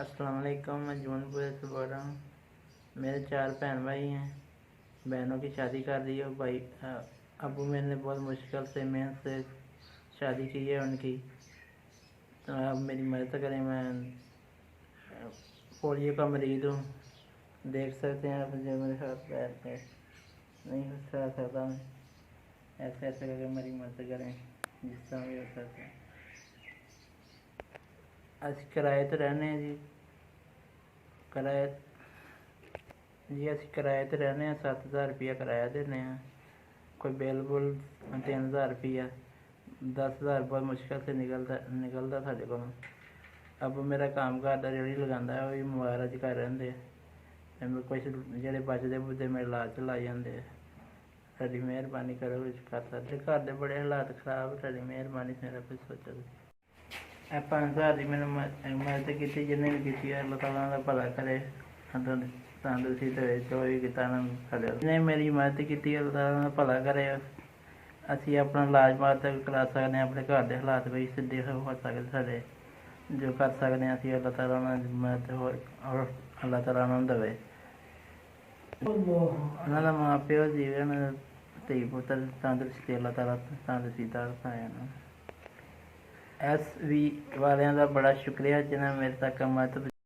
अस्सलाम वालेकुम। मैं जूनपुर से बोल रहा हूँ। मेरे 4 बहन भाई हैं। बहनों की शादी कर दी है। अबू मेरे ने बहुत मुश्किल से मेहनत से शादी की है उनकी। तो आप मेरी मदद करें। मैं पोलियो का मरीज़ हूँ। देख सकते हैं आप जो मेरे हाथ पैर पे नहीं हो सकता मैं। ऐसे ऐसे करके मेरी मदद करें जिस तरह भी हो सकता है। अस किराए तो रहने हैं जी। किराए जी अस किराए तो रहने हैं। 7,000 रुपया किराया देने हैं। कोई बिल बुल 3,000 रुपया। 10,000 बहुत मुश्किल से निकलता साढ़े को। अब मेरा काम करदा रेहड़ी लगांदा है। वो मोबाइल च घर रहिंदे कुछ जेह्ड़े बचदे बुचदे मेरे इलाज च लाई जंदे। तुहाडी मेहरबानी करो कुछ कर सकदे। घर दे बड़े हालात खराब। तुहाडी मेहरबानी मेरा कुछ सोचो। 5,000 की मैंने मदद की जिन्हें भी की। अल्लाह ताला दा भला करे। तंदुरुस्ती दे जो भी किता जिन्हें मेरी मदद की अल्लाह ताला दा भला करे। ਅਸੀਂ ਆਪਣਾ ਇਲਾਜ ਮਾਤਰ ਕਰਾ ਸਕਦੇ ਹਾਂ। ਆਪਣੇ ਘਰ ਦੇ ਹਾਲਾਤ ਵੀ ਸਿੱਧੇ ਹੋ ਸਕਦੇ ਸਾਡੇ ਜੋ ਕਰ ਸਕਦੇ ਹਾਂ ਅਸੀਂ। ਅੱਲਾਹ ਤਾਲਾ ਉਹਨਾਂ ਦੀ ਮਦਦ ਹੋਰ ਅੱਲਾਹ ਤਾਲਾ ਉਹਨਾਂ ਨੂੰ ਦੇਵੇ। ਉਹਨਾਂ ਦਾ ਮਾਂ ਪਿਓ ਜੀਵੇ। ਉਹਨਾਂ ਦਾ ਧੀ ਪੁੱਤਰ ਤੰਦਰੁਸਤੀ ਅੱਲਾਹ ਤਾਲਾ ਤੰਦਰੁਸਤੀ ਦਾ ਪਾਇਆ ਨਾ। ਐਸ ਵੀ ਵਾਲਿਆਂ ਦਾ ਬੜਾ ਸ਼ੁਕਰੀਆ ਜਿਨ੍ਹਾਂ ਮੇਰੇ ਤੱਕ ਮਦਦ